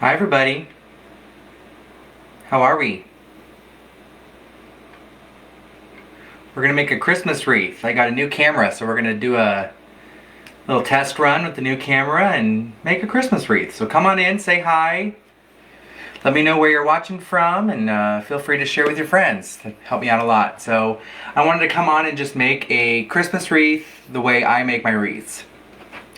Hi everybody. How are we? We're gonna make a Christmas wreath. I got a new camera, so we're gonna do a little test run with the new camera and make a Christmas wreath. So come on in, say hi. Let me know where you're watching from, and feel free to share with your friends. That helped me out a lot. So I wanted to come on and just make a Christmas wreath the way I make my wreaths.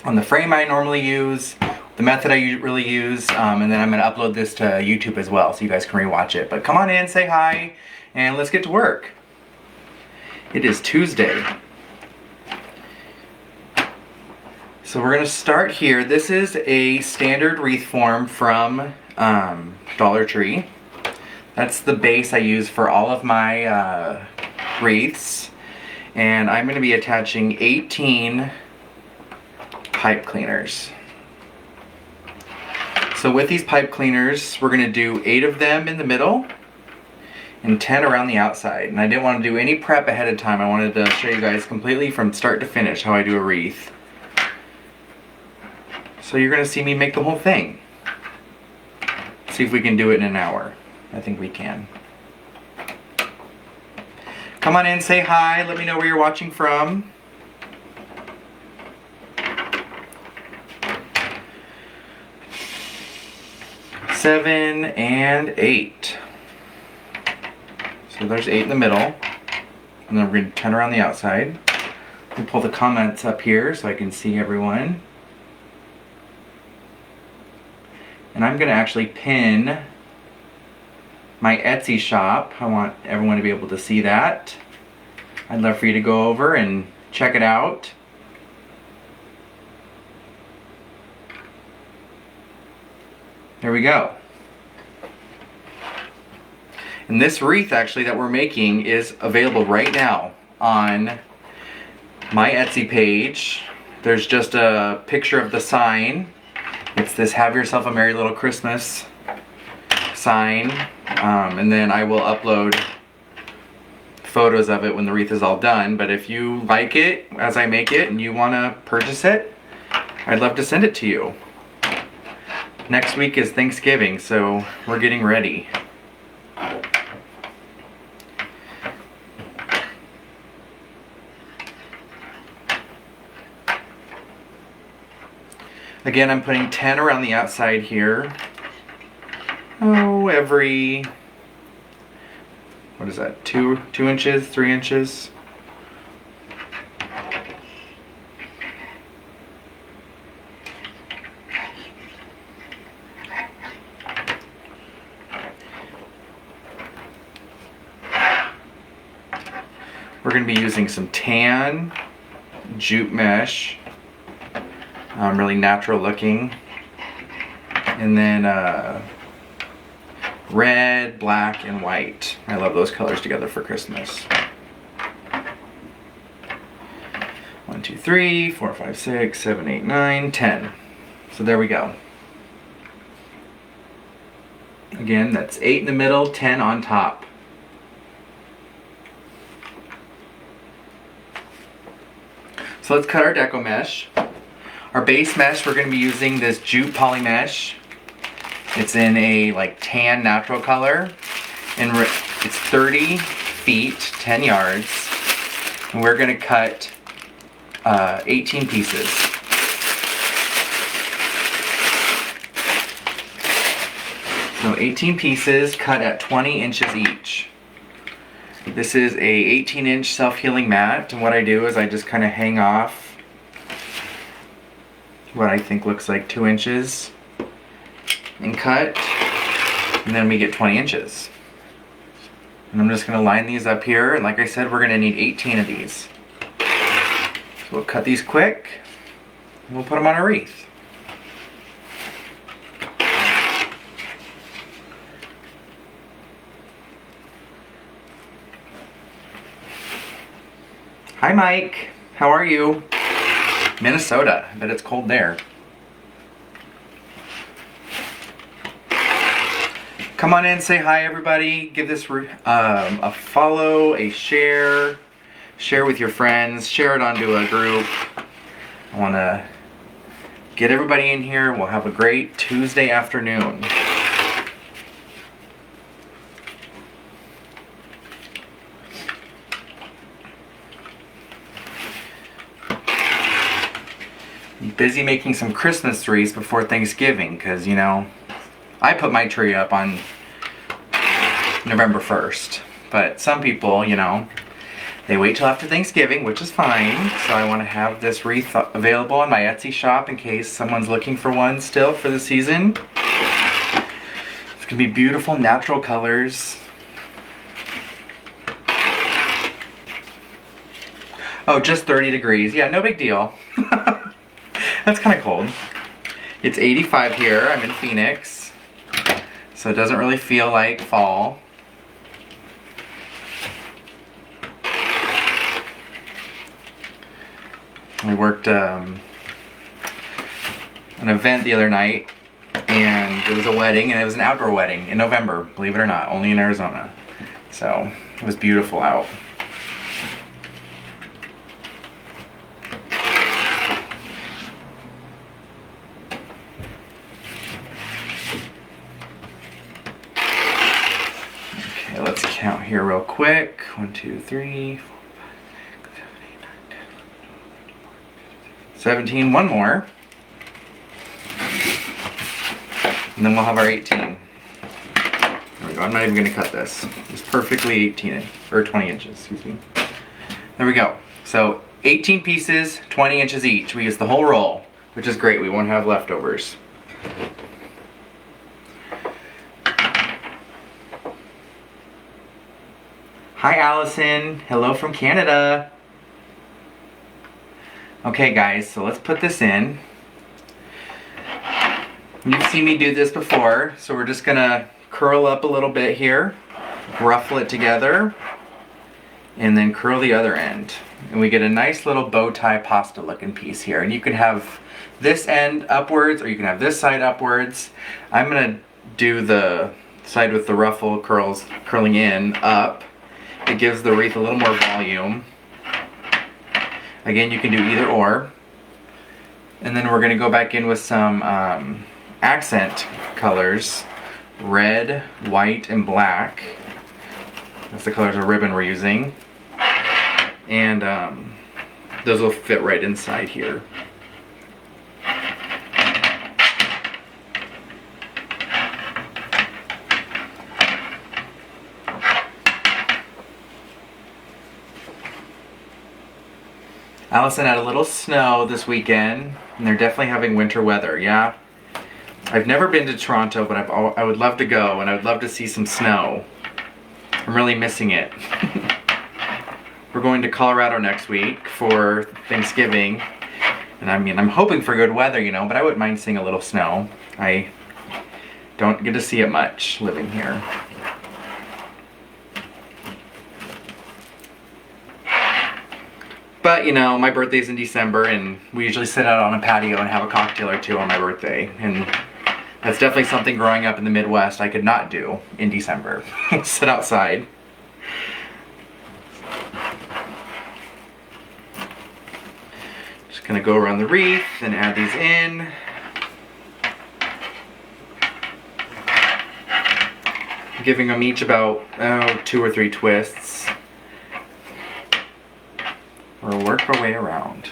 On the frame I normally use, the method I really use, and then I'm going to upload this to YouTube as well so you guys can rewatch it. But come on in, say hi, and let's get to work. It is Tuesday. So we're going to start here. This is a standard wreath form from Dollar Tree. That's the base I use for all of my wreaths. And I'm going to be attaching 18 pipe cleaners. So with these pipe cleaners, we're going to do 8 of them in the middle and 10 around the outside. And I didn't want to do any prep ahead of time. I wanted to show you guys completely from start to finish how I do a wreath. So you're going to see me make the whole thing. See if we can do it in an hour. I think we can. Come on in, say hi, let me know where you're watching from. Seven and 8. So there's 8 in the middle. And then we're going to 10 around the outside. Let me pull the comments up here so I can see everyone. And I'm going to actually pin my Etsy shop. I want everyone to be able to see that. I'd love for you to go over and check it out. There we go. And this wreath actually that we're making is available right now on my Etsy page. There's just a picture of the sign. It's this "Have Yourself a Merry Little Christmas" sign. And then I will upload photos of it when the wreath is all done. But if you like it as I make it and you want to purchase it, I'd love to send it to you. Next week is Thanksgiving, so we're getting ready. Again, I'm putting 10 around the outside here. Oh, every, what is that, 2 inches, 3 inches? We're going to be using some tan jute mesh, really natural looking, and then red, black, and white. I love those colors together for Christmas. 1, 2, 3, 4, 5, 6, 7, 8, 9, 10. So there we go. Again, that's 8 in the middle, 10 on top. So let's cut our deco mesh. Our base mesh, we're going to be using this jute poly mesh. It's in a like tan natural color, and it's 30 feet, 10 yards, and we're going to cut 18 pieces. So 18 pieces cut at 20 inches each. This is a 18-inch self-healing mat, and what I do is I just kind of hang off what I think looks like 2 inches and cut, and then we get 20 inches. And I'm just going to line these up here, and like I said, we're going to need 18 of these. So we'll cut these quick, and we'll put them on a wreath. Hi Mike, how are you? Minnesota, I bet it's cold there. Come on in, say hi everybody, give this a follow, a share with your friends, share it onto a group. I want to get everybody in here. We'll have a great Tuesday afternoon. Busy making some Christmas trees before Thanksgiving because, you know, I put my tree up on November 1st. But some people, you know, they wait till after Thanksgiving, which is fine. So I want to have this wreath available on my Etsy shop in case someone's looking for one still for the season. It's going to be beautiful natural colors. Oh, just 30 degrees. Yeah, no big deal. That's kind of cold. It's 85 here. I'm in Phoenix. So it doesn't really feel like fall. I worked an event the other night, and it was a wedding, and it was an outdoor wedding in November, believe it or not, only in Arizona. So it was beautiful out. Okay, let's count here real quick. 1, 2, 3, 4, 5, 6, 7, 8, 9, 10, 17, one more. And then we'll have our 18. There we go, I'm not even gonna cut this. It's perfectly 18, or 20 inches, excuse me. There we go. So 18 pieces, 20 inches each. We use the whole roll, which is great. We won't have leftovers. Hi Allison, hello from Canada. Okay guys, so let's put this in. You've seen me do this before, so we're just gonna curl up a little bit here, ruffle it together, and then curl the other end. And we get a nice little bow tie pasta looking piece here. And you can have this end upwards, or you can have this side upwards. I'm gonna do the side with the ruffle curling in up. It gives the wreath a little more volume. Again, you can do either or. And then we're going to go back in with some accent colors. Red, white, and black. That's the colors of ribbon we're using. And those will fit right inside here. Allison had a little snow this weekend, and they're definitely having winter weather, yeah? I've never been to Toronto, but I would love to go, and I would love to see some snow. I'm really missing it. We're going to Colorado next week for Thanksgiving, and I mean, I'm hoping for good weather, you know, but I wouldn't mind seeing a little snow. I don't get to see it much living here. But, you know, my birthday's in December, and we usually sit out on a patio and have a cocktail or two on my birthday. And that's definitely something growing up in the Midwest I could not do in December. Sit outside. Just gonna go around the wreath and add these in. Giving them each about 2 or 3 twists. We'll work our way around.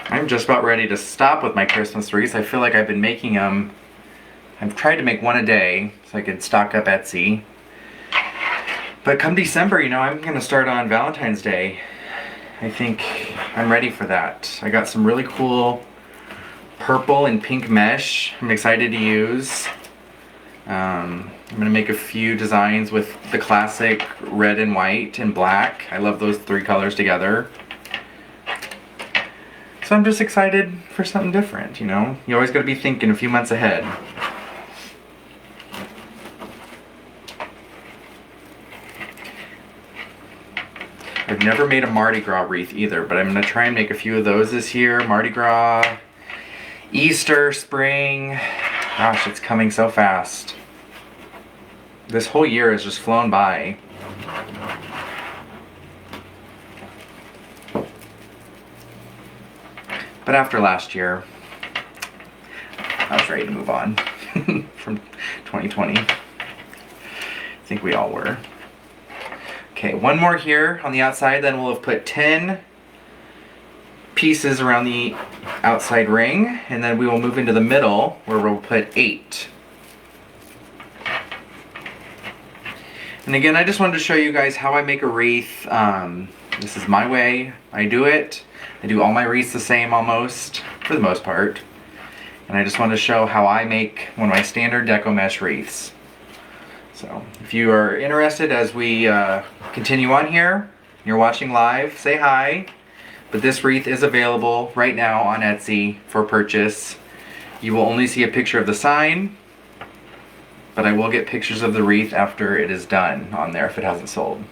I'm just about ready to stop with my Christmas wreaths. I feel like I've been making them. I've tried to make one a day so I could stock up Etsy. But come December, you know, I'm going to start on Valentine's Day. I think I'm ready for that. I got some really cool purple and pink mesh I'm excited to use. I'm going to make a few designs with the classic red and white and black. I love those 3 colors together. So I'm just excited for something different, you know? You always got to be thinking a few months ahead. I've never made a Mardi Gras wreath either, but I'm gonna try and make a few of those this year. Mardi Gras, Easter, spring. Gosh, it's coming so fast. This whole year has just flown by. But after last year, I was ready to move on from 2020. I think we all were. Okay, one more here on the outside, then we'll have put 10 pieces around the outside ring, and then we will move into the middle where we'll put 8. And again, I just wanted to show you guys how I make a wreath. This is my way. I do it. I do all my wreaths the same almost, for the most part. And I just want to show how I make one of my standard deco mesh wreaths. So if you are interested as we continue on here, you're watching live, say hi. But this wreath is available right now on Etsy for purchase. You will only see a picture of the sign, but I will get pictures of the wreath after it is done on there if it hasn't sold.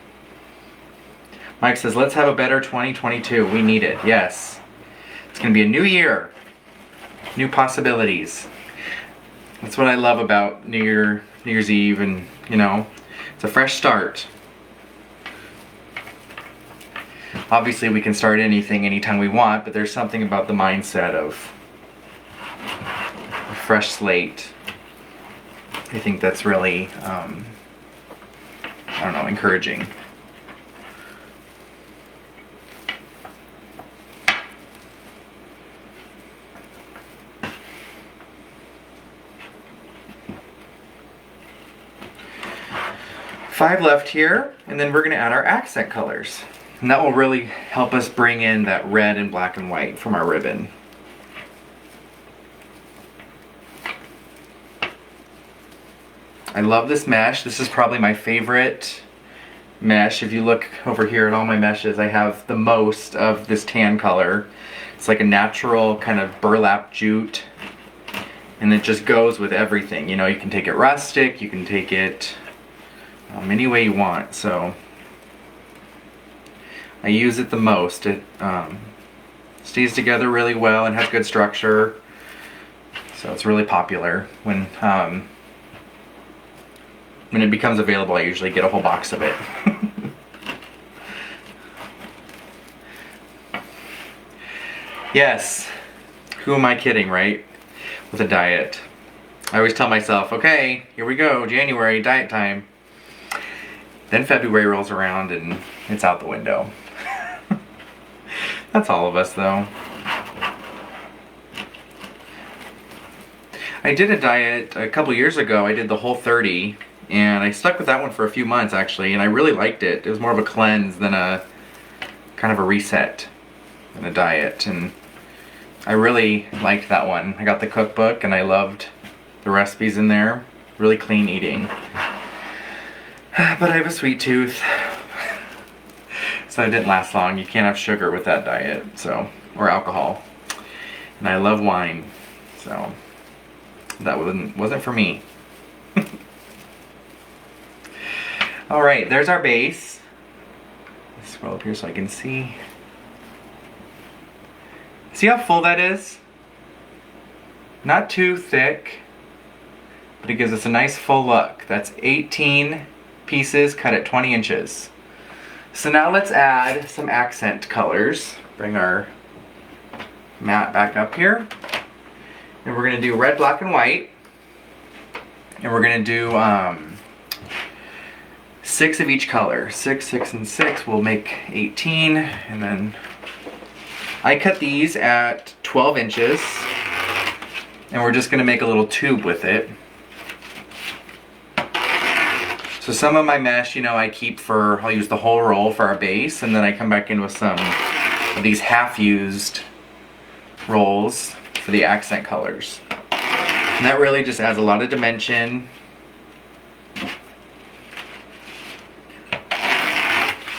Mike says, let's have a better 2022. We need it, yes. It's gonna be a new year, new possibilities. That's what I love about New Year's Eve, and you know, it's a fresh start. Obviously we can start anything anytime we want, but there's something about the mindset of a fresh slate. I think that's really, I don't know, encouraging. Five left here, and then we're going to add our accent colors. And that will really help us bring in that red and black and white from our ribbon. I love this mesh. This is probably my favorite mesh. If you look over here at all my meshes, I have the most of this tan color. It's like a natural kind of burlap jute, and it just goes with everything. You know, you can take it rustic, you can take it any way you want. So I use it the most. It stays together really well and has good structure. So it's really popular. When it becomes available, I usually get a whole box of it. Yes, who am I kidding, right? With a diet. I always tell myself, okay, here we go, January, diet time. Then February rolls around and it's out the window. That's all of us though. I did a diet a couple years ago. I did the Whole30, and I stuck with that one for a few months actually, and I really liked it. It was more of a cleanse than a kind of a reset than a diet, and I really liked that one. I got the cookbook and I loved the recipes in there. Really clean eating. But I have a sweet tooth, so it didn't last long. You can't have sugar with that diet, so, or alcohol. And I love wine, so that wasn't for me. All right, there's our base. Let's scroll up here so I can see. See how full that is? Not too thick, but it gives us a nice full look. That's 18 pieces cut at 20 inches. So now let's add some accent colors. Bring our mat back up here. And we're gonna do red, black, and white. And we're gonna do 6 of each color. 6, 6, and 6 will make 18. And then I cut these at 12 inches. And we're just gonna make a little tube with it. So some of my mesh, you know, I keep for, I'll use the whole roll for our base, and then I come back in with some of these half-used rolls for the accent colors. And that really just adds a lot of dimension.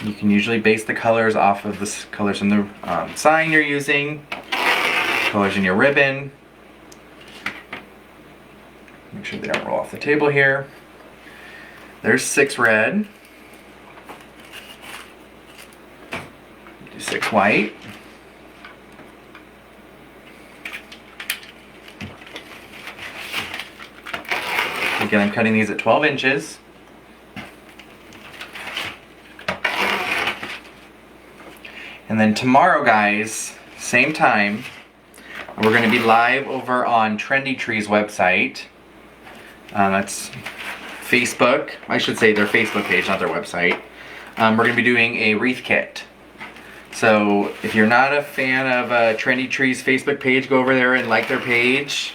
You can usually base the colors off of the colors in the sign you're using, colors in your ribbon. Make sure they don't roll off the table here. There's 6 red. 6 white. Again, I'm cutting these at 12 inches. And then tomorrow, guys, same time, we're going to be live over on Trendy Tree's website. That's Facebook. I should say their Facebook page, not their website. We're going to be doing a wreath kit. So if you're not a fan of Trendy Tree's Facebook page, go over there and like their page.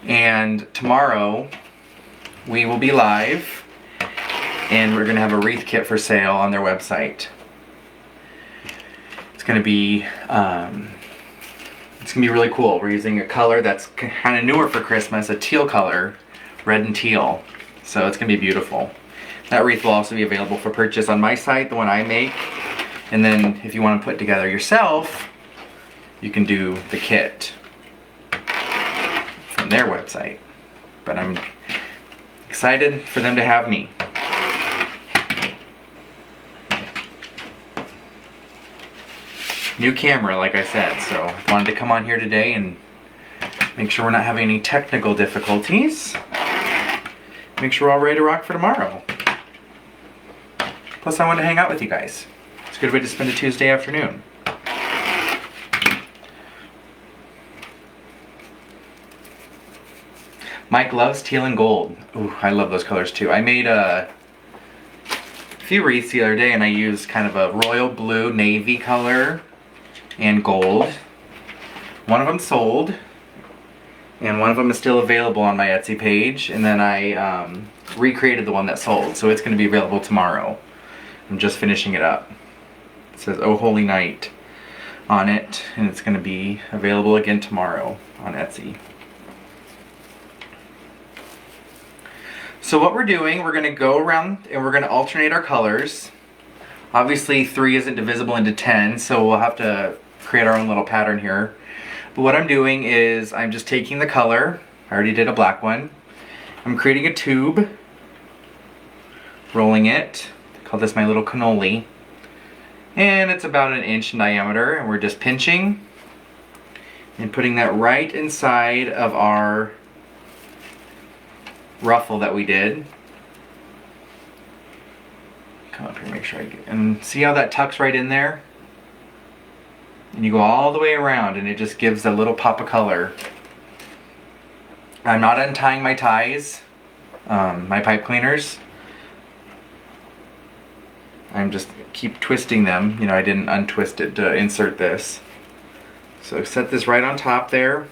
And tomorrow we will be live and we're going to have a wreath kit for sale on their website. It's going to be really cool. We're using a color that's kind of newer for Christmas, a teal color, red and teal. So it's going to be beautiful. That wreath will also be available for purchase on my site, the one I make. And then if you want to put it together yourself, you can do the kit from their website. But I'm excited for them to have me. New camera, like I said, so I wanted to come on here today and make sure we're not having any technical difficulties. Make sure we're all ready to rock for tomorrow. Plus, I want to hang out with you guys. It's a good way to spend a Tuesday afternoon. Mike loves teal and gold. Ooh, I love those colors too. I made a few wreaths the other day and I used kind of a royal blue navy color and gold. One of them sold and one of them is still available on my Etsy page, and then I recreated the one that sold, so it's going to be available tomorrow. I'm just finishing it up. It says "Oh Holy Night" on it, and it's going to be available again tomorrow on Etsy. So what we're doing, we're going to go around and we're going to alternate our colors. Obviously 3 isn't divisible into 10, so we'll have to create our own little pattern here. But what I'm doing is I'm just taking the color, I already did a black one, I'm creating a tube, rolling it, I call this my little cannoli, and it's about 1 inch in diameter, and we're just pinching and putting that right inside of our ruffle that we did. Come up here, make sure I get, and see how that tucks right in there? And you go all the way around and it just gives a little pop of color. I'm not untying my ties, my pipe cleaners. I'm just keep twisting them. You know, I didn't untwist it to insert this. So set this right on top there.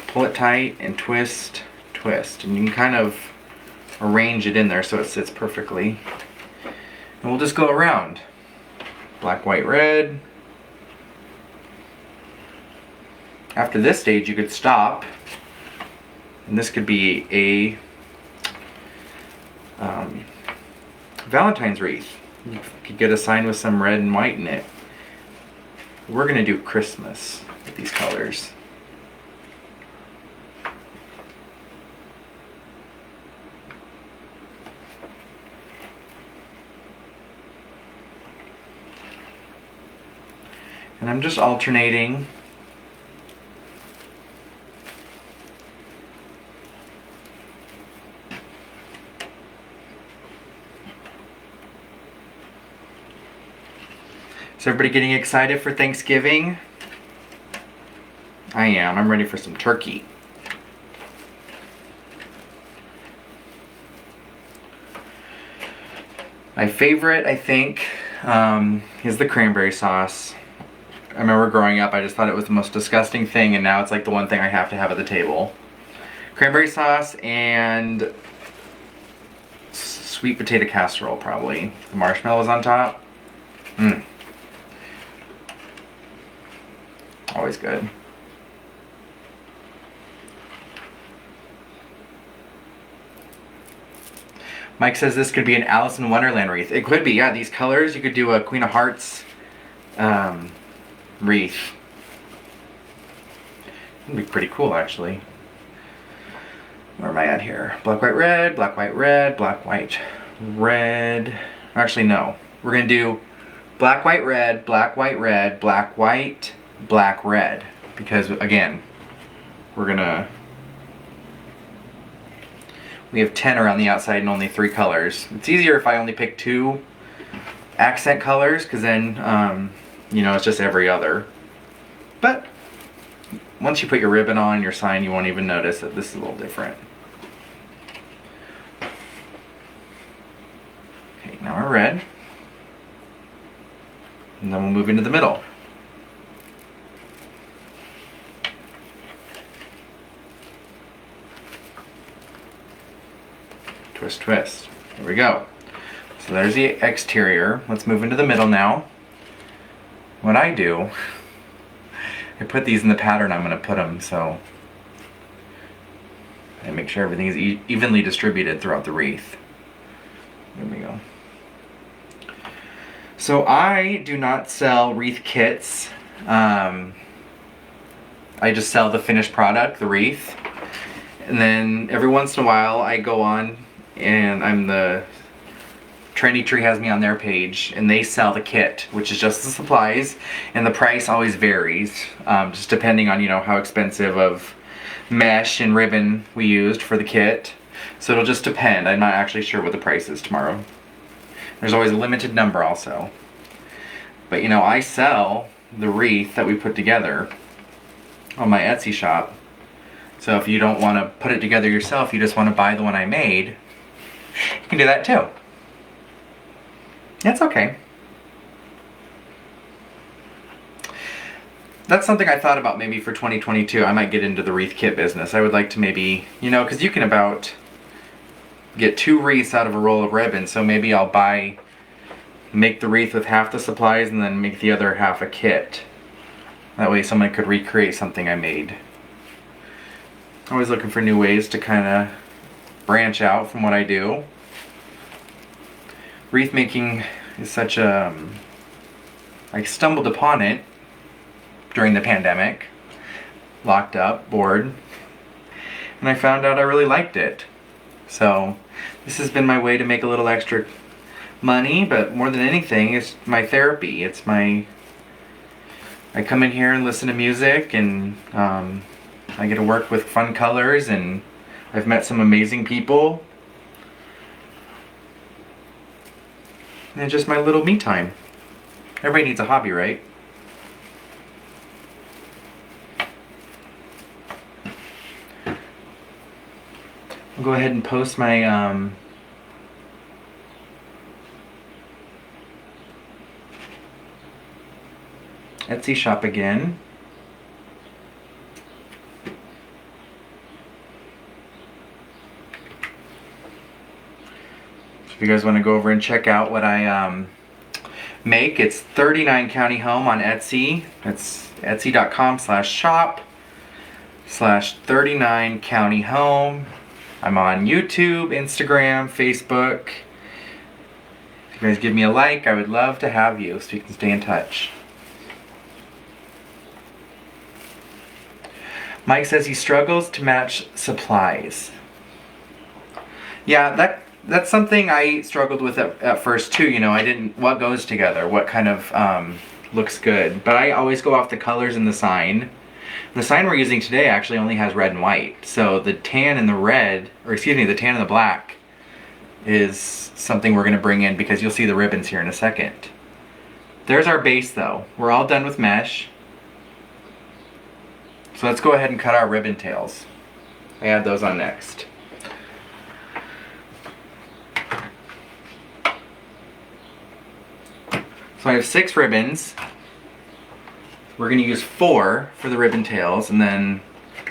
Pull it tight and twist, twist. And you can kind of arrange it in there so it sits perfectly. And we'll just go around. Black, white, red. After this stage you could stop, and this could be a Valentine's wreath. You could get a sign with some red and white in it. We're going to do Christmas with these colors. And I'm just alternating. Is everybody getting excited for Thanksgiving? I am. I'm ready for some turkey. My favorite, I think, is the cranberry sauce. I remember growing up, I just thought it was the most disgusting thing, and now it's like the one thing I have to have at the table. Cranberry sauce and sweet potato casserole, probably. The marshmallows on top. Mmm. Always good. Mike says this could be an Alice in Wonderland wreath. It could be, yeah. These colors, you could do a Queen of Hearts wreath. It'd be pretty cool, actually. Where am I at here? Black, white, red, black, white, red, black, white, red. Actually, no. We're going to do black, white, red, black, white, red, black, white, black, red. Because again, we have 10 around the outside and only 3 colors. It's easier if I only pick 2 accent colors, because then, you know, it's just every other. But once you put your ribbon on, your sign, you won't even notice that this is a little different. Okay, now our red. And then we'll move into the middle. Twist, twist. Here we go. So there's the exterior. Let's move into the middle now. What I do, I put these in the pattern I'm going to put them, so I make sure everything is evenly distributed throughout the wreath. There we go. So I do not sell wreath kits. I just sell the finished product, the wreath. And then every once in a while I go on, and Trendy Tree has me on their page, and they sell the kit, which is just the supplies, and the price always varies, just depending on, you know, how expensive of mesh and ribbon we used for the kit. So it'll just depend. I'm not actually sure what the price is tomorrow. There's always a limited number also. But you know, I sell the wreath that we put together on my Etsy shop. So if you don't want to put it together yourself, you just want to buy the one I made, you can do that too. That's okay. That's something I thought about maybe for 2022. I might get into the wreath kit business. I would like to maybe, you know, because you can about get 2 wreaths out of a roll of ribbon, so maybe I'll make the wreath with half the supplies and then make the other half a kit. That way someone could recreate something I made. Always looking for new ways to kind of branch out from what I do. Wreath making is such a... I stumbled upon it during the pandemic. Locked up, bored. And I found out I really liked it. So this has been my way to make a little extra money, but more than anything, it's my therapy. It's my... I come in here and listen to music, and I get to work with fun colors, and I've met some amazing people. And it's just my little me time. Everybody needs a hobby, right? I'll go ahead and post my Etsy shop again. If you guys want to go over and check out what I make, it's 39 County Home on Etsy. It's etsy.com/shop/39 County Home. I'm on YouTube, Instagram, Facebook. If you guys give me a like, I would love to have you so you can stay in touch. Mike says he struggles to match supplies. Yeah, that's something I struggled with at first too. You know, I didn't, what goes together, what kind of looks good. But I always go off the colors in the sign. The sign we're using today actually only has red and white. So the tan and the red, or excuse me, the tan and the black is something we're going to bring in, because you'll see the ribbons here in a second. There's our base though. We're all done with mesh. So let's go ahead and cut our ribbon tails. I add those on next. So I have 6 ribbons. We're going to use 4 for the ribbon tails, and then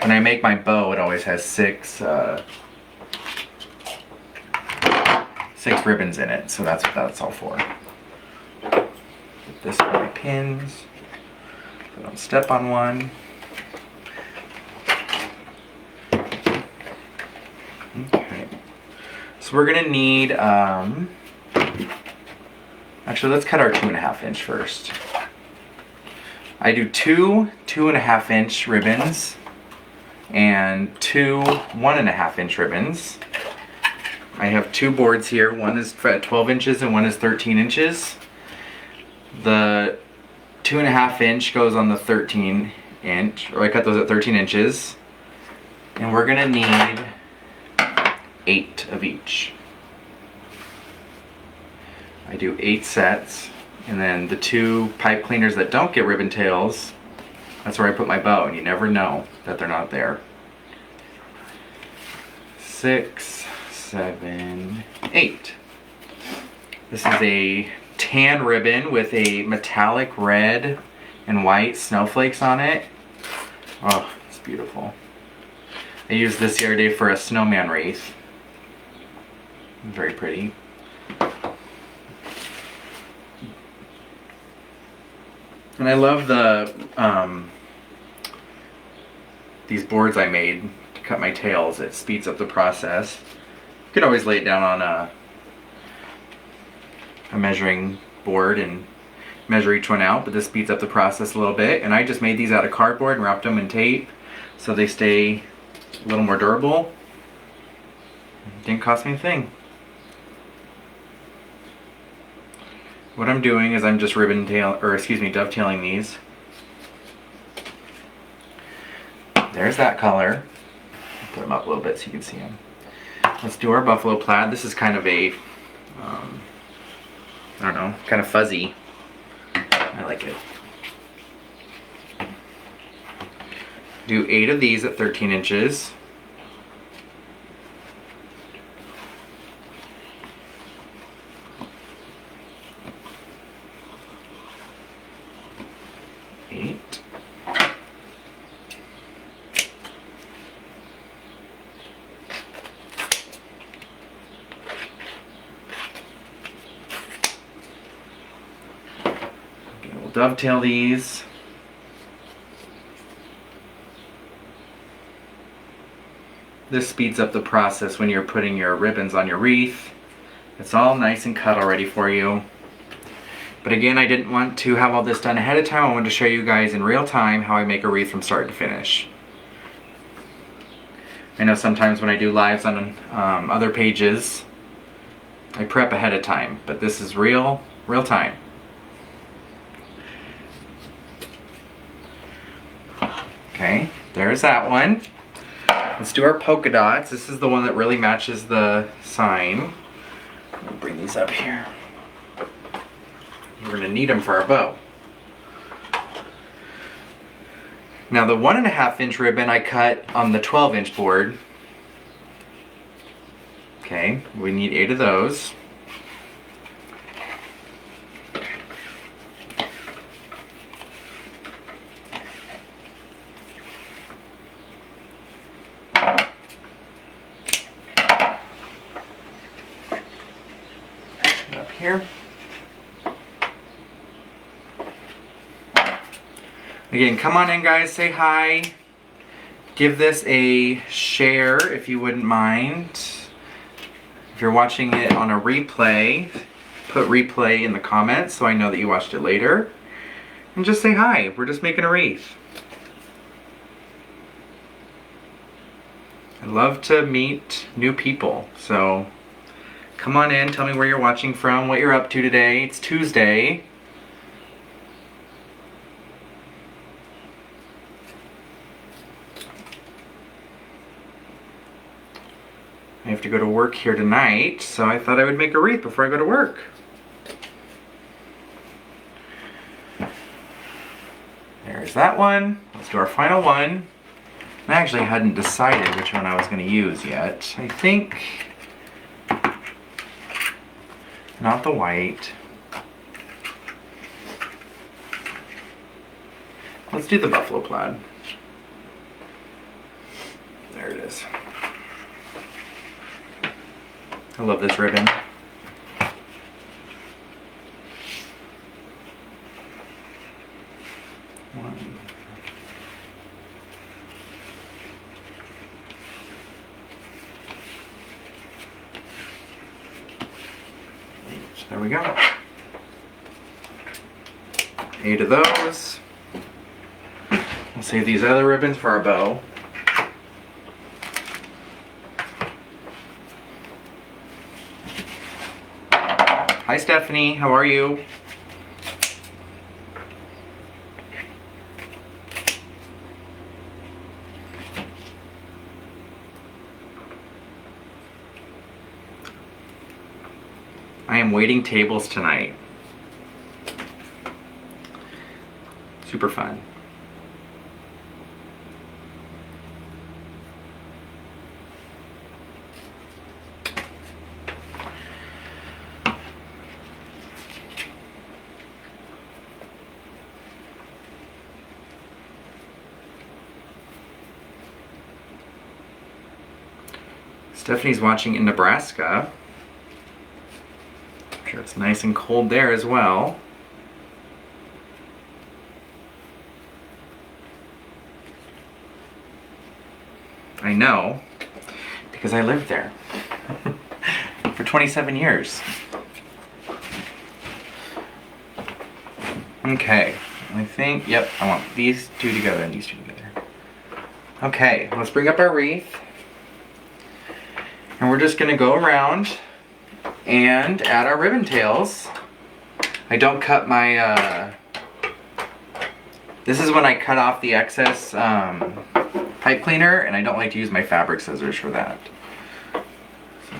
when I make my bow, it always has 6 ribbons in it. So that's what that's all for. Put this on my pins, so I don't step on one. Okay. So we're going to need actually, let's cut our 2.5 inch first. I do 2 2.5 inch ribbons and 2 1.5 inch ribbons. I have 2 boards here. One is 12 inches and one is 13 inches. The 2.5 inch goes on the 13 inch, or I cut those at 13 inches. And we're gonna need 8 of each. I do 8 sets, and then the 2 pipe cleaners that don't get ribbon tails, that's where I put my bow, and you never know that they're not there. 6, 7, 8. This is a tan ribbon with a metallic red and white snowflakes on it. Oh, it's beautiful. I used this the other day for a snowman wreath. Very pretty. And I love the these boards I made to cut my tails. It speeds up the process. You could always lay it down on a measuring board and measure each one out, but this speeds up the process a little bit. And I just made these out of cardboard and wrapped them in tape so they stay a little more durable. Didn't cost me a thing. What I'm doing is I'm just dovetailing these. There's that color. I'll put them up a little bit so you can see them. Let's do our buffalo plaid. This is kind of a, I don't know, kind of fuzzy. I like it. Do 8 of these at 13 inches. Dovetail these. This speeds up the process when you're putting your ribbons on your wreath. It's all nice and cut already for you. But again, I didn't want to have all this done ahead of time. I wanted to show you guys in real time how I make a wreath from start to finish. I know sometimes when I do lives on other pages, I prep ahead of time, but this is real time. Okay, there's that one. Let's do our polka dots. This is the one that really matches the sign. I'll bring these up here. We're going to need them for our bow. Now the 1.5 inch ribbon I cut on the 12 inch board. Okay, we need 8 of those. Up here. Again, come on in guys, say hi. Give this a share if you wouldn't mind. If you're watching it on a replay, put replay in the comments so I know that you watched it later. And just say hi, we're just making a wreath. I love to meet new people, so come on in, tell me where you're watching from, what you're up to today. It's Tuesday. I have to go to work here tonight, so I thought I would make a wreath before I go to work. There's that one. Let's do our final one. I actually hadn't decided which one I was going to use yet. I think not the white. Let's do the buffalo plaid. There it is. I love this ribbon. There we go. 8 of those. We'll save these other ribbons for our bow. Hi Stephanie, how are you? I am waiting tables tonight. Super fun. Stephanie's watching in Nebraska. I'm sure it's nice and cold there as well. I know, because I lived there for 27 years. Okay, I think, yep, I want these two together and these two together. Okay, let's bring up our wreath. And we're just gonna go around and add our ribbon tails. I don't cut my, this is when I cut off the excess pipe cleaner, and I don't like to use my fabric scissors for that. So.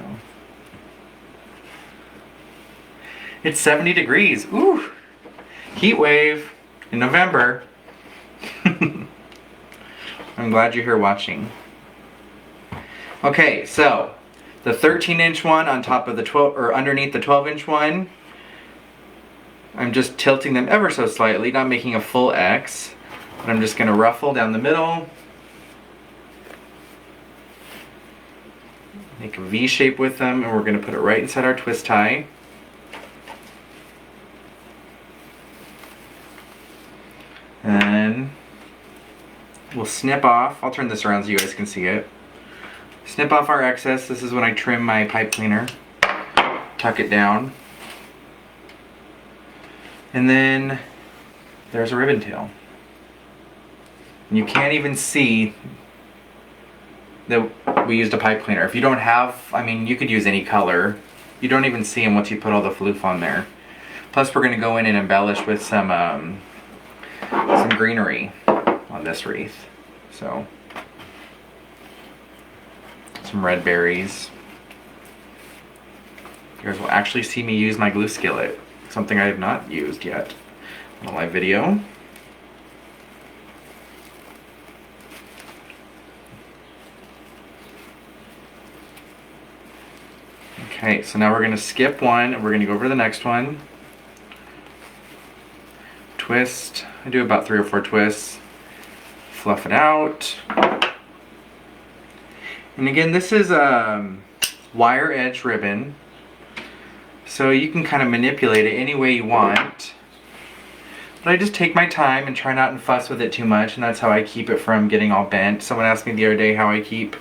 It's 70 degrees, ooh! Heat wave in November. I'm glad you're here watching. Okay, so the 13-inch one on top of the 12, or underneath the 12-inch one, I'm just tilting them ever so slightly, not making a full X, but I'm just gonna ruffle down the middle, make a V shape with them, and we're gonna put it right inside our twist tie. And then we'll snip off, I'll turn this around so you guys can see it. Snip off our excess. This is when I trim my pipe cleaner. Tuck it down. And then there's a ribbon tail. And you can't even see that we used a pipe cleaner. If you don't have, I mean, you could use any color. You don't even see them once you put all the floof on there. Plus we're going to go in and embellish with some greenery on this wreath. So some red berries. You guys will actually see me use my glue skillet, something I have not used yet in a live video. Okay, so now we're going to skip one and we're going to go over to the next one. Twist. I do about 3 or 4 twists. Fluff it out. And again, this is wire edge ribbon, so you can kind of manipulate it any way you want. But I just take my time and try not to fuss with it too much, and that's how I keep it from getting all bent. Someone asked me the other day how I keep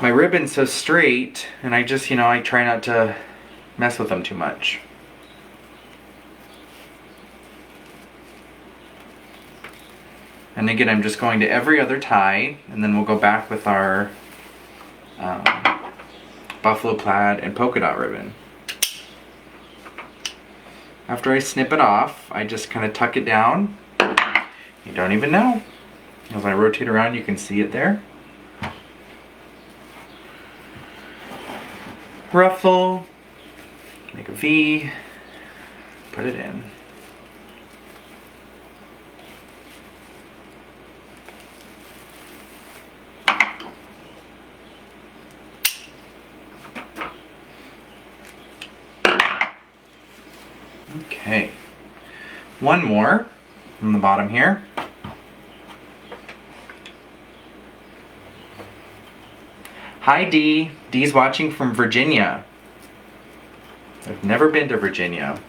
my ribbon so straight, and I just, you know, I try not to mess with them too much. And again, I'm just going to every other tie, and then we'll go back with our buffalo plaid and polka dot ribbon. After I snip it off, I just kind of tuck it down. You don't even know. As I rotate around, you can see it there. Ruffle, make a V, put it in. Okay, one more from the bottom here. Hi Dee. Dee's watching from Virginia. I've never been to Virginia,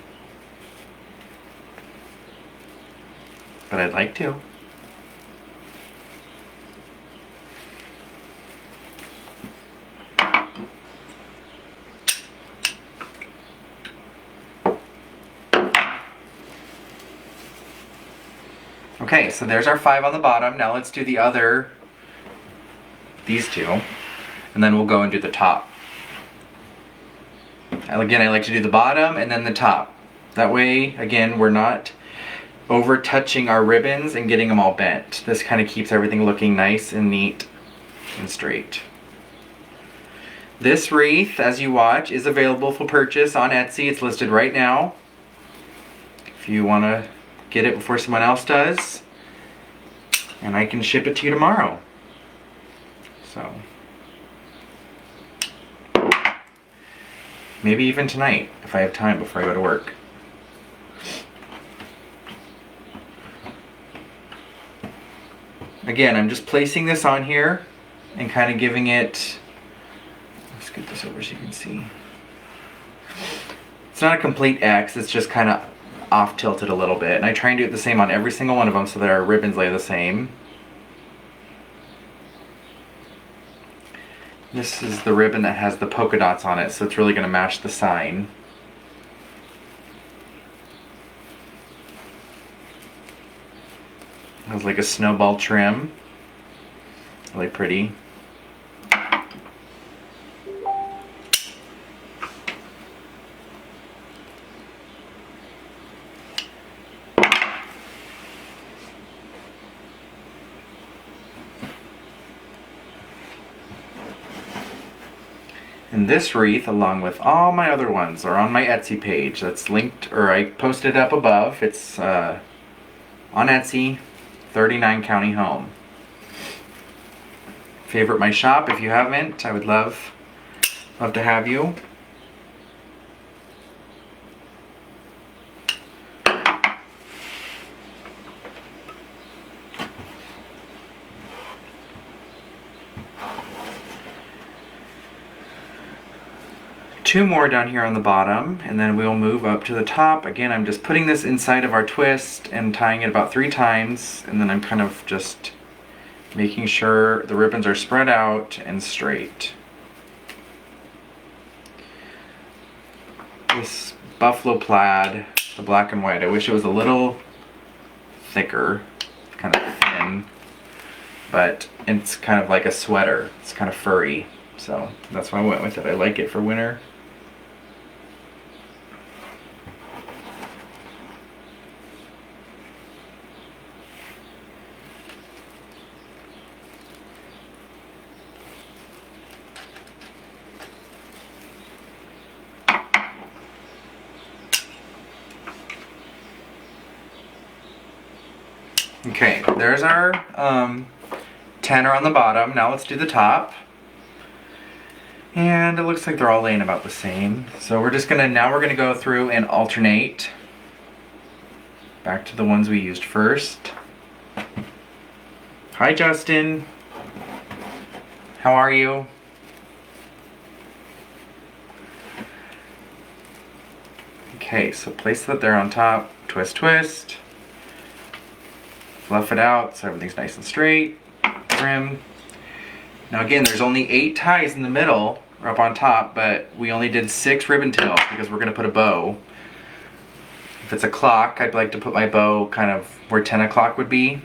but I'd like to. Okay, so there's our 5 on the bottom. Now let's do the other, these 2, and then we'll go and do the top. And again, I like to do the bottom and then the top. That way, again, we're not over touching our ribbons and getting them all bent. This kind of keeps everything looking nice and neat and straight. This wreath, as you watch, is available for purchase on Etsy. It's listed right now. If you want to get it before someone else does. And I can ship it to you tomorrow. So, maybe even tonight, if I have time before I go to work. Again, I'm just placing this on here and kind of giving it, let's get this over so you can see. It's not a complete X, it's just kind of off tilted a little bit. And I try and do it the same on every single one of them so that our ribbons lay the same. This is the ribbon that has the polka dots on it, so it's really going to match the sign. It has like a snowball trim. Really pretty. And this wreath, along with all my other ones, are on my Etsy page. That's linked, or I posted up above. It's on Etsy, 39 County Home. Favorite my shop if you haven't. I would love to have you. Two more down here on the bottom, and then we'll move up to the top. Again, I'm just putting this inside of our twist and tying it about 3 times, and then I'm kind of just making sure the ribbons are spread out and straight. This buffalo plaid, the black and white, I wish it was a little thicker, kind of thin, but it's kind of like a sweater. It's kind of furry, so that's why I went with it. I like it for winter. Okay, there's our tenor on the bottom. Now let's do the top. And it looks like they're all laying about the same. So we're just gonna, now we're gonna go through and alternate back to the ones we used first. Hi Justin. How are you? Okay, so place that there on top, twist, twist. Fluff it out so everything's nice and straight. Trim. Now again, there's only 8 ties in the middle, or up on top, but we only did 6 ribbon tails because we're going to put a bow. If it's a clock, I'd like to put my bow kind of where 10 o'clock would be.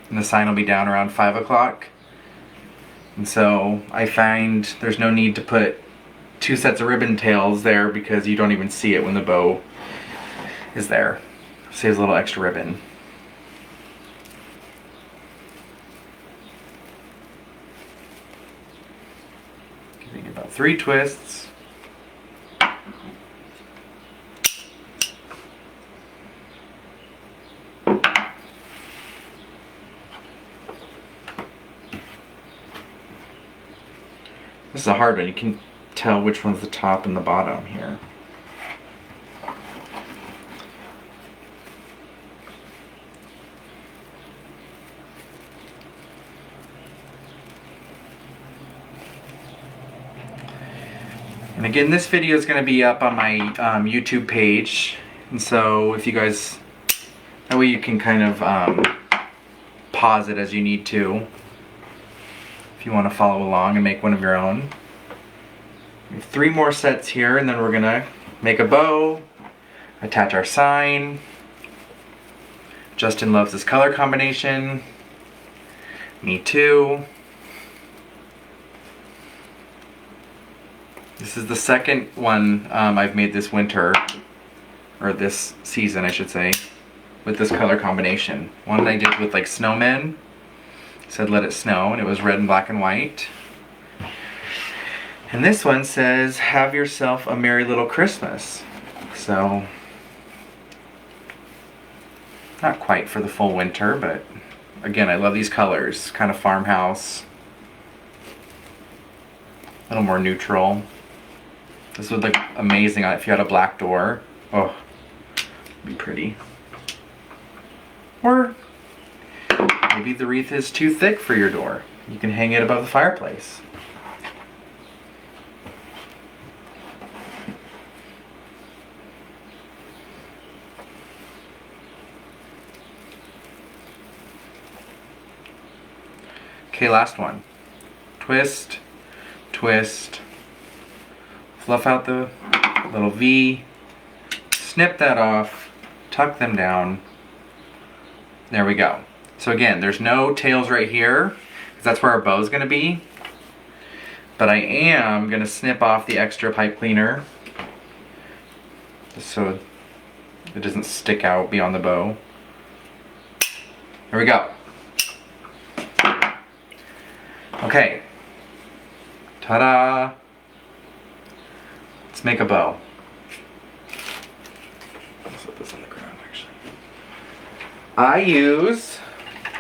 And the sign will be down around 5 o'clock. And so I find there's no need to put 2 sets of ribbon tails there because you don't even see it when the bow is there. Saves a little extra ribbon. Giving about 3 twists. This is a hard one. You can tell which one's the top and the bottom here. And again, this video is going to be up on my YouTube page, and so if you guys, that way you can kind of pause it as you need to if you want to follow along and make one of your own. We have 3 more sets here, and then we're going to make a bow, attach our sign. Justin loves this color combination. Me too. This is the second one I've made this winter, or this season I should say, with this color combination. One I did with like snowmen, said let it snow, and it was red and black and white. And this one says, have yourself a merry little Christmas. So, not quite for the full winter, but again, I love these colors. Kind of farmhouse. A little more neutral. This would look amazing if you had a black door. Oh, it'd be pretty. Or maybe the wreath is too thick for your door. You can hang it above the fireplace. Okay, last one. Twist, twist, fluff out the little V, snip that off, tuck them down. There we go. So again, there's no tails right here, because that's where our bow is going to be. But I am going to snip off the extra pipe cleaner, just so it doesn't stick out beyond the bow. There we go. Okay. Ta-da! Let's make a bow. Let's put this on the ground, actually. I use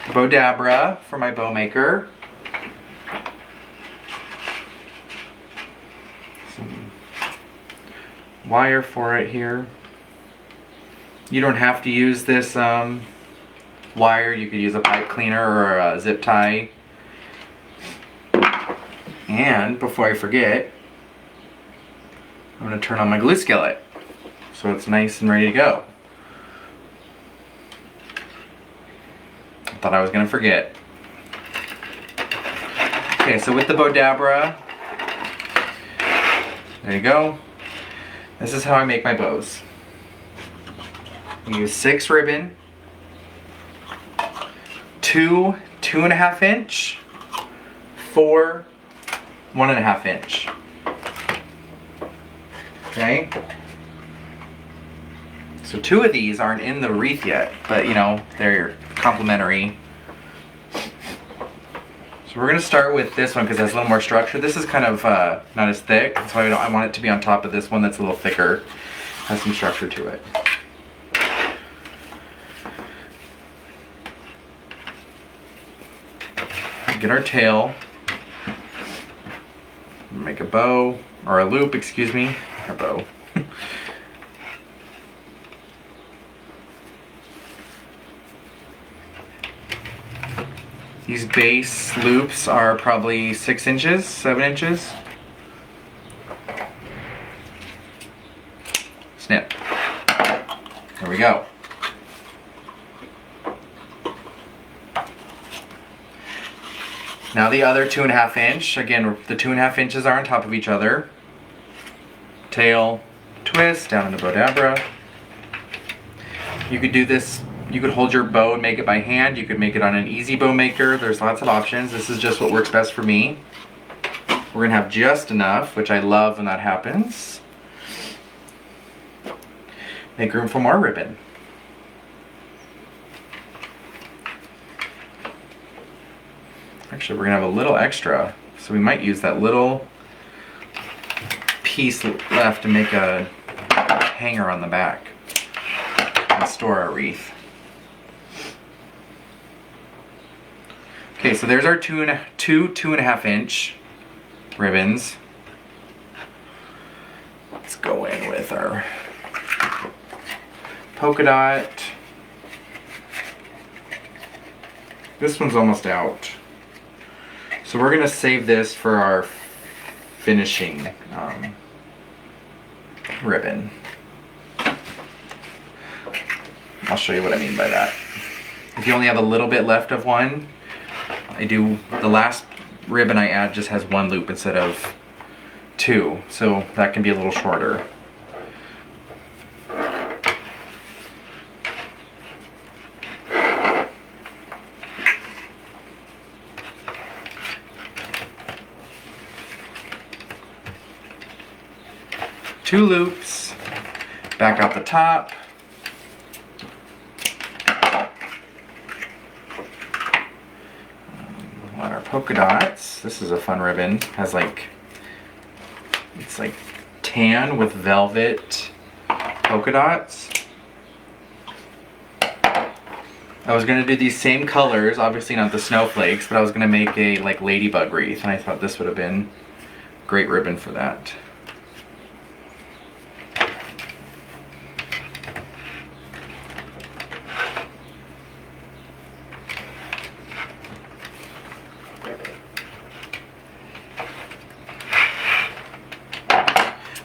Bowdabra for my bow maker. Some wire for it here. You don't have to use this wire. You could use a pipe cleaner or a zip tie. And before I forget, I'm going to turn on my glue skillet so it's nice and ready to go. I thought I was going to forget. Okay, so with the Bowdabra, there you go. This is how I make my bows. I use 6 ribbon, 2 2.5 inch, 4 1.5 inch. Okay. So 2 of these aren't in the wreath yet, but you know, they're complementary. So we're gonna start with this one because it has a little more structure. This is kind of not as thick, so I want it to be on top of this one that's a little thicker. Has some structure to it. Get our tail. Make a bow, or a loop, excuse me, a bow. These base loops are probably 6 inches, 7 inches. Snip. There we go. Now the other 2.5 inch, again, the 2.5 inches are on top of each other. Tail, twist, down in the Bowdabra. You could do this, you could hold your bow and make it by hand. You could make it on an easy bow maker. There's lots of options. This is just what works best for me. We're gonna have just enough, which I love when that happens. Make room for more ribbon. Actually, we're gonna have a little extra, so we might use that little piece left to make a hanger on the back and store our wreath. Okay, so there's our 2 2.5 inch ribbons. Let's go in with our polka dot. This one's almost out. So we're gonna save this for our finishing ribbon. I'll show you what I mean by that. If you only have a little bit left of one, the last ribbon I add just has 1 loop instead of 2, so that can be a little shorter. Two loops, back out the top. Want our polka dots. This is a fun ribbon. Has like It's like tan with velvet polka dots. I was gonna do these same colors, obviously not the snowflakes, but I was gonna make a like ladybug wreath, and I thought this would have been great ribbon for that.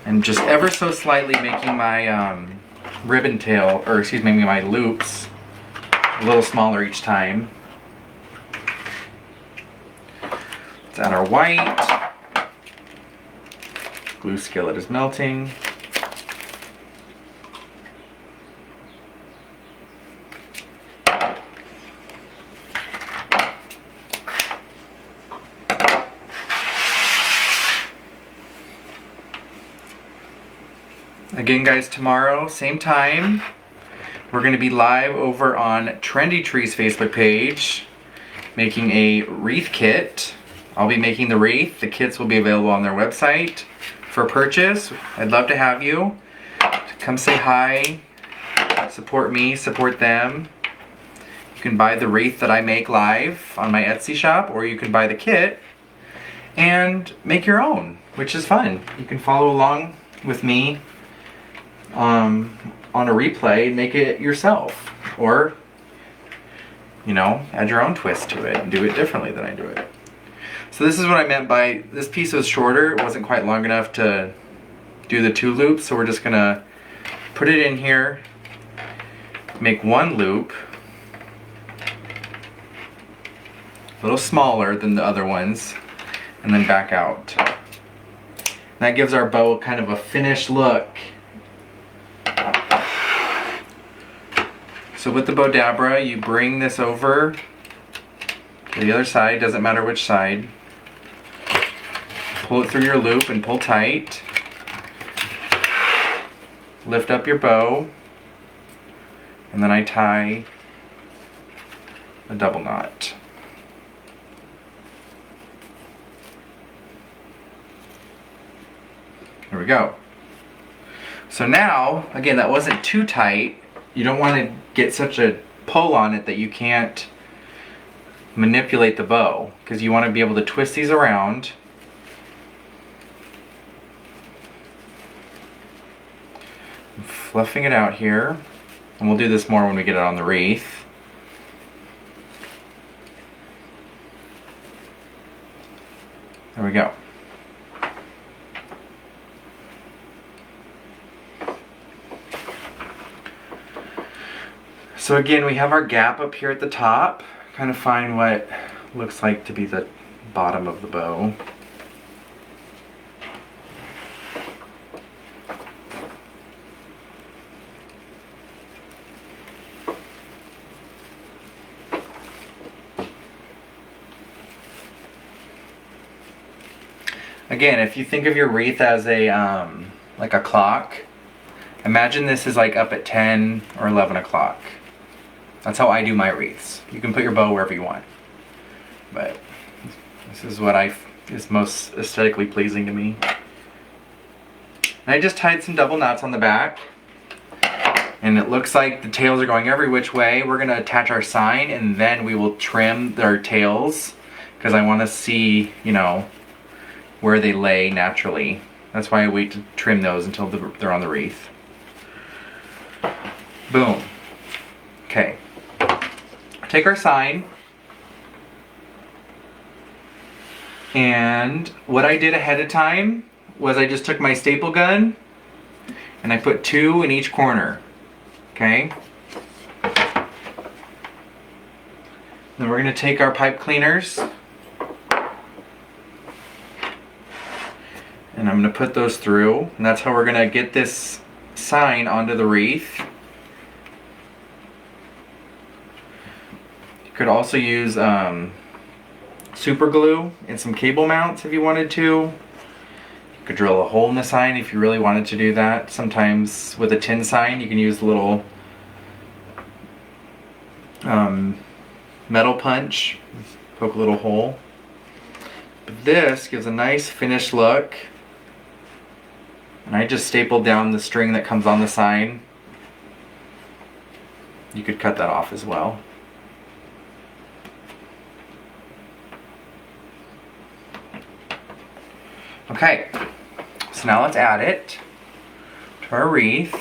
And just ever so slightly making my ribbon tail, or excuse me, my loops a little smaller each time. Let's add our white. Glue skillet is melting. Again guys, tomorrow, same time, we're going to be live over on Trendy Tree's Facebook page making a wreath kit. I'll be making the wreath. The kits will be available on their website for purchase. I'd love to have you. Come say hi, support me, support them. You can buy the wreath that I make live on my Etsy shop, or you can buy the kit and make your own, which is fun. You can follow along with me on a replay and make it yourself, or you know, add your own twist to it and do it differently than I do it. So this is what I meant by this piece was shorter. It wasn't quite long enough to do the 2 loops, so we're just gonna put it in here, make 1 loop a little smaller than the other ones, and then back out. That gives our bow kind of a finished look. So with the Bowdabra, you bring this over to the other side, doesn't matter which side. Pull it through your loop and pull tight. Lift up your bow, and then I tie a double knot. There we go. So now, again, that wasn't too tight. You don't want to get such a pull on it that you can't manipulate the bow, because you want to be able to twist these around. I'm fluffing it out here, and we'll do this more when we get it on the wreath. There we go. So again, we have our gap up here at the top. Kind of find what looks like to be the bottom of the bow. Again, if you think of your wreath as a like a clock, imagine this is like up at 10 or 11 o'clock. That's how I do my wreaths. You can put your bow wherever you want, but this is what is most aesthetically pleasing to me. And I just tied some double knots on the back, and it looks like the tails are going every which way. We're going to attach our sign, and then we will trim their tails, because I want to see, you know, where they lay naturally. That's why I wait to trim those until they're on the wreath. Boom. Okay. Take our sign, and what I did ahead of time was I just took my staple gun and I put 2 in each corner. Okay? Then we're going to take our pipe cleaners, and I'm going to put those through, and that's how we're going to get this sign onto the wreath. Could also use super glue and some cable mounts if you wanted to. You could drill a hole in the sign if you really wanted to do that. Sometimes with a tin sign you can use a little metal punch, poke a little hole. But this gives a nice finished look. And I just stapled down the string that comes on the side. You could cut that off as well. Okay, so now let's add it to our wreath.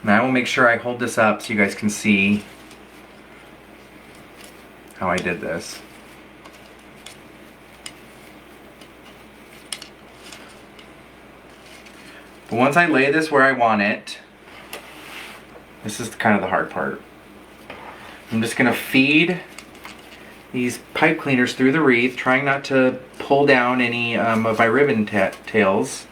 Now I will make sure I hold this up so you guys can see how I did this. But once I lay this where I want it, this is kind of the hard part. I'm just going to feed these pipe cleaners through the wreath, trying not to pull down any of my ribbon tails.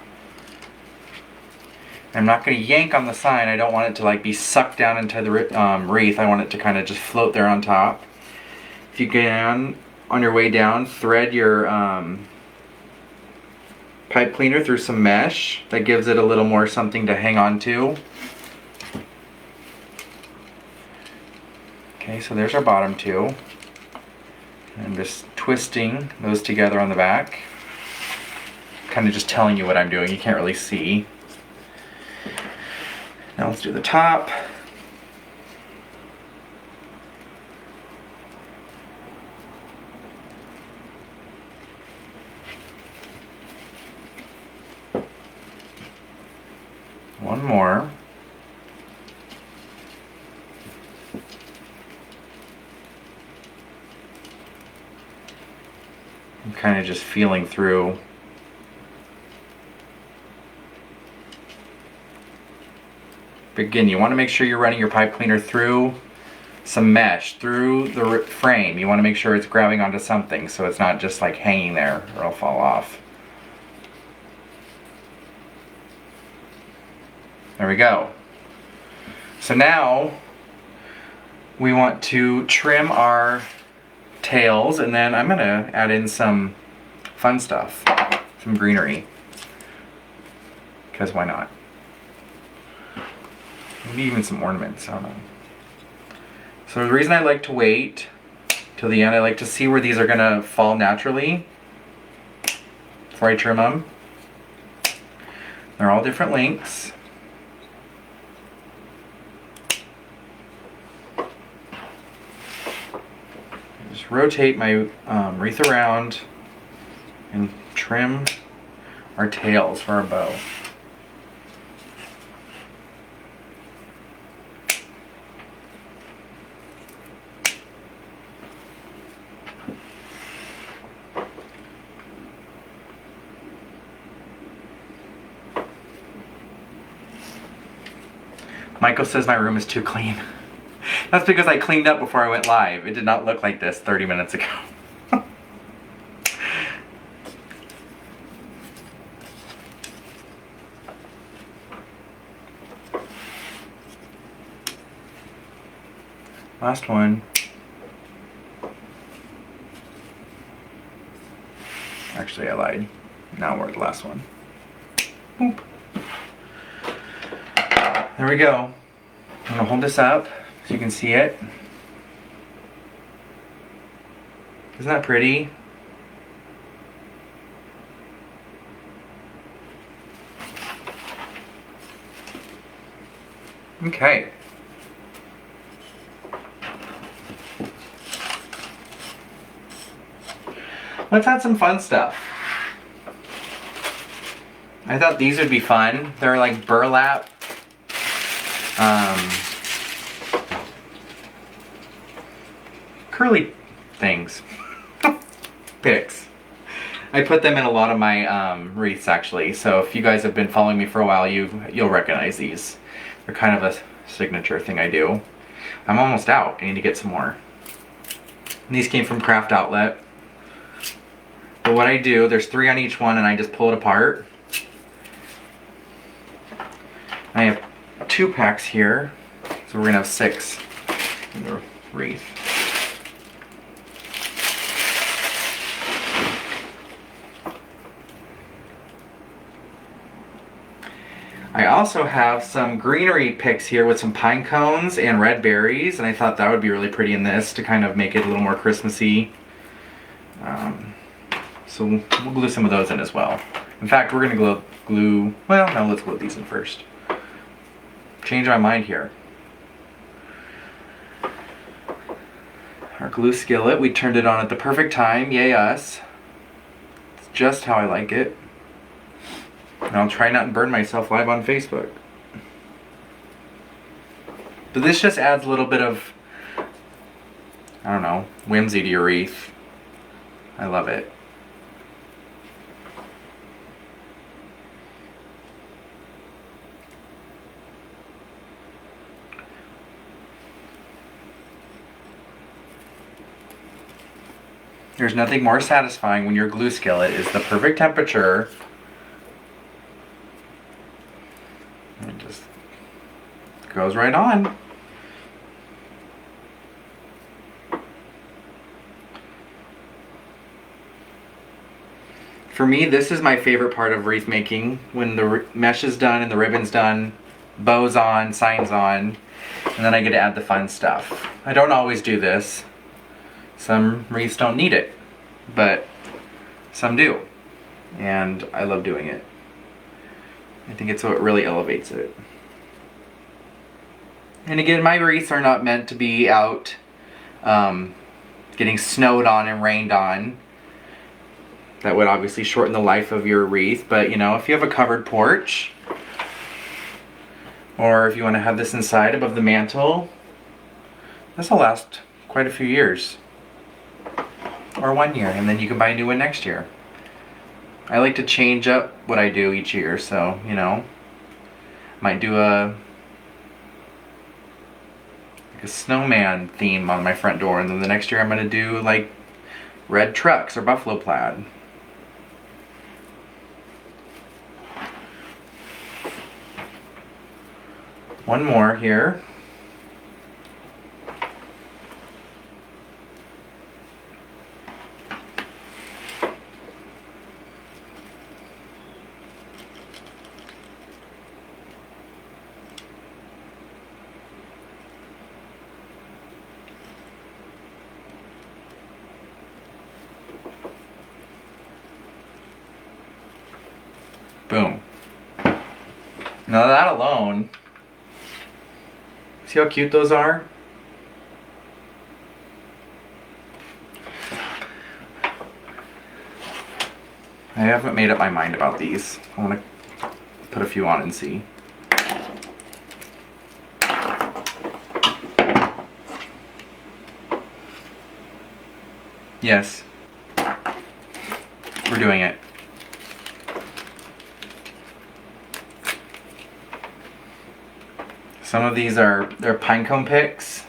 I'm not going to yank on the sign. I don't want it to like be sucked down into the wreath. I want it to kind of just float there on top. If you can, on your way down, thread your pipe cleaner through some mesh. That gives it a little more something to hang on to. Okay, so there's our bottom two. I'm just twisting those together on the back. Kind of just telling you what I'm doing. You can't really see. Now let's do the top. One more. I'm kind of just feeling through. But again, you want to make sure you're running your pipe cleaner through some mesh, through the frame. You want to make sure it's grabbing onto something so it's not just like hanging there or it'll fall off. There we go. So now we want to trim our tails, and then I'm going to add in some fun stuff, some greenery, because why not? Maybe even some ornaments, I don't know. So the reason I like to wait till the end, I like to see where these are going to fall naturally before I trim them. They're all different lengths. Just rotate my wreath around and trim our tails for our bow. Michael says my room is too clean. That's because I cleaned up before I went live. It did not look like this 30 minutes ago. Last one. Actually, I lied. Now we're at the last one. Boop. There we go. I'm gonna hold this up so you can see it. Isn't that pretty? Okay. Let's add some fun stuff. I thought these would be fun. They're like burlap. Curly things. Picks. I put them in a lot of my wreaths actually, so if you guys have been following me for a while, you'll recognize these. They're kind of a signature thing I do. I'm almost out. I need to get some more. And these came from Craft Outlet. But what I do, there's 3 on each one, and I just pull it apart. I have 2 packs here, so we're gonna have 6 in the wreath. I I also have some greenery picks here with some pine cones and red berries, and I thought that would be really pretty in this to kind of make it a little more Christmassy. So we'll glue some of those in as well. In fact, we're gonna glue, well, no, let's glue these in first. Change my mind here. Our glue skillet, we turned it on at the perfect time, yay us. It's just how I like it. And I'll try not to burn myself live on Facebook. But this just adds a little bit of, I don't know, whimsy to your wreath. I love it. There's nothing more satisfying when your glue skillet is the perfect temperature. It just goes right on. For me, this is my favorite part of wreath making. When the mesh is done and the ribbon's done, bows on, signs on, and then I get to add the fun stuff. I don't always do this. Some wreaths don't need it, but some do. And I love doing it. I think it's what really elevates it. And again, my wreaths are not meant to be out getting snowed on and rained on. That would obviously shorten the life of your wreath, but you know, if you have a covered porch, or if you want to have this inside above the mantle, this will last quite a few years. Or 1 year, and then you can buy a new one next year. I like to change up what I do each year, so, you know, might do a snowman theme on my front door, and then the next year I'm going to do like red trucks or buffalo plaid. One more here. Boom. Now that alone, see how cute those are? I haven't made up my mind about these. I want to put a few on and see. Yes. We're doing it. Some of these they're pine cone picks,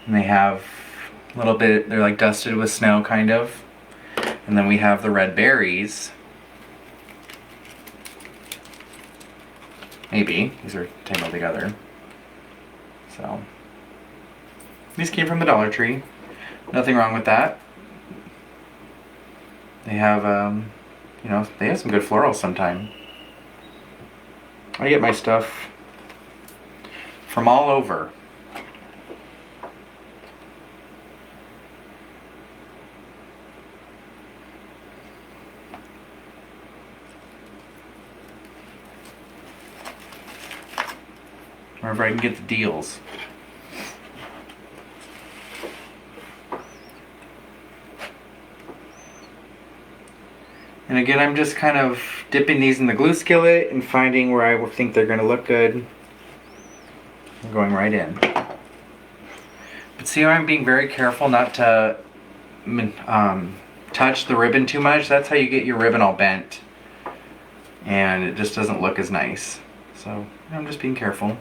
and they have a little bit, they're like dusted with snow kind of. And then we have the red berries. Maybe, these are tangled together. So, these came from the Dollar Tree. Nothing wrong with that. They have, you know, they have some good florals sometime. I get my stuff from all over. Wherever I can get the deals. And again, I'm just kind of dipping these in the glue skillet and finding where I think they're going to look good. I'm going right in. But see how I'm being very careful not to touch the ribbon too much? That's how you get your ribbon all bent. And it just doesn't look as nice. So I'm just being careful.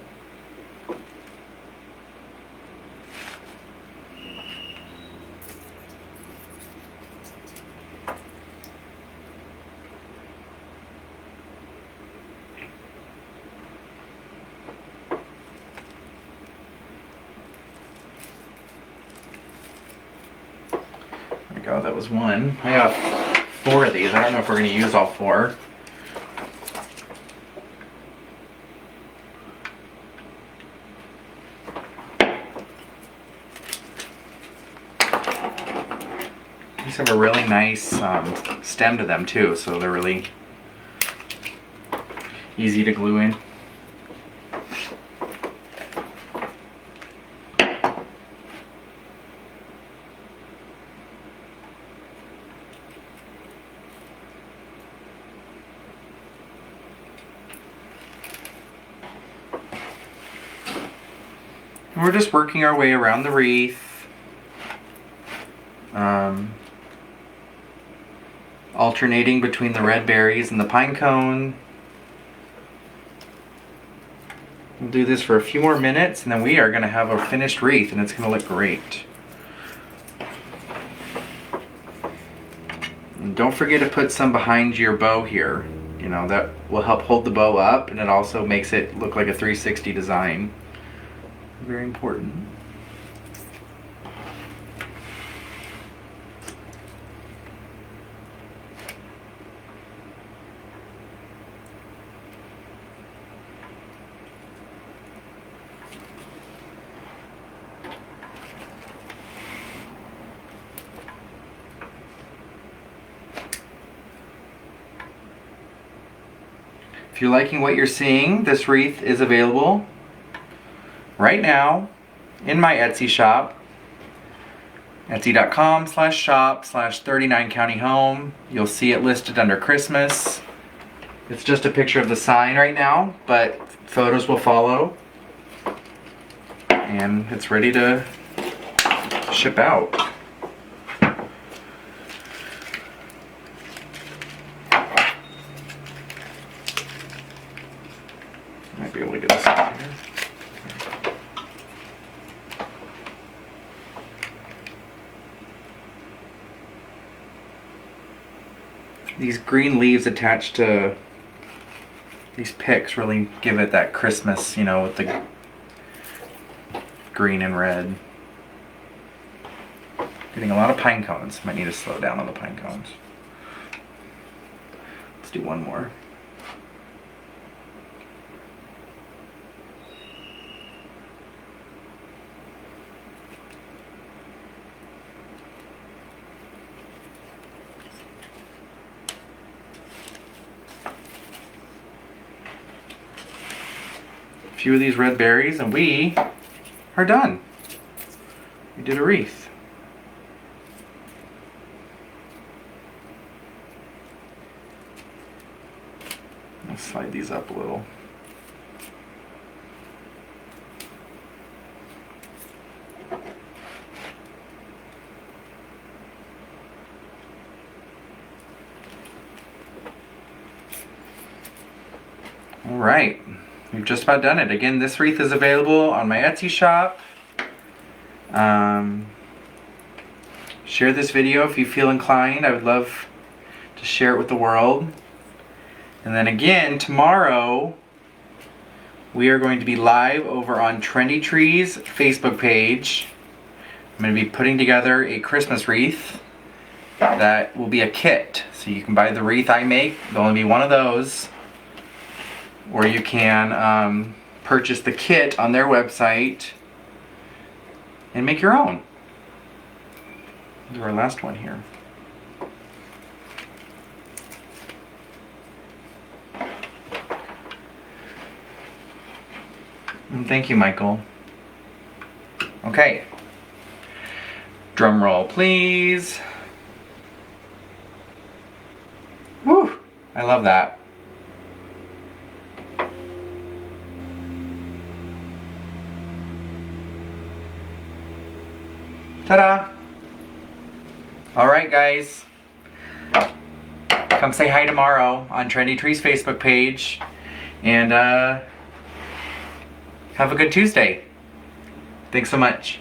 Go, that was one. I got 4 of these. I don't know if we're going to use all 4. These have a really nice stem to them too, so they're really easy to glue in. And we're just working our way around the wreath. Alternating between the red berries and the pine cone. We'll do this for a few more minutes and then we are going to have a finished wreath and it's going to look great. And don't forget to put some behind your bow here. You know, that will help hold the bow up and it also makes it look like a 360 design. Very important. If you're liking what you're seeing, this wreath is available right now in my Etsy shop. Etsy.com/shop/39countyhome. You'll see it listed under Christmas. It's just a picture of the sign right now, but photos will follow. And it's ready to ship out. Might be able to get this out here. These green leaves attached to these picks really give it that Christmas, you know, with the green and red. Getting a lot of pine cones. Might need to slow down on the pine cones. Let's do one more. A few of these red berries and we are done. We did a wreath. Let's slide these up a little. All right. We've just about done it. Again, this wreath is available on my Etsy shop. Share this video if you feel inclined. I would love to share it with the world. And then again, tomorrow we are going to be live over on Trendy Tree's Facebook page. I'm going to be putting together a Christmas wreath that will be a kit. So you can buy the wreath I make. There'll only be one of those. Or you can purchase the kit on their website and make your own. This is our last one here. And thank you, Michael. Okay. Drum roll, please. Woo! I love that. Ta-da! Alright guys, come say hi tomorrow on Trendy Tree's Facebook page and have a good Tuesday. Thanks so much.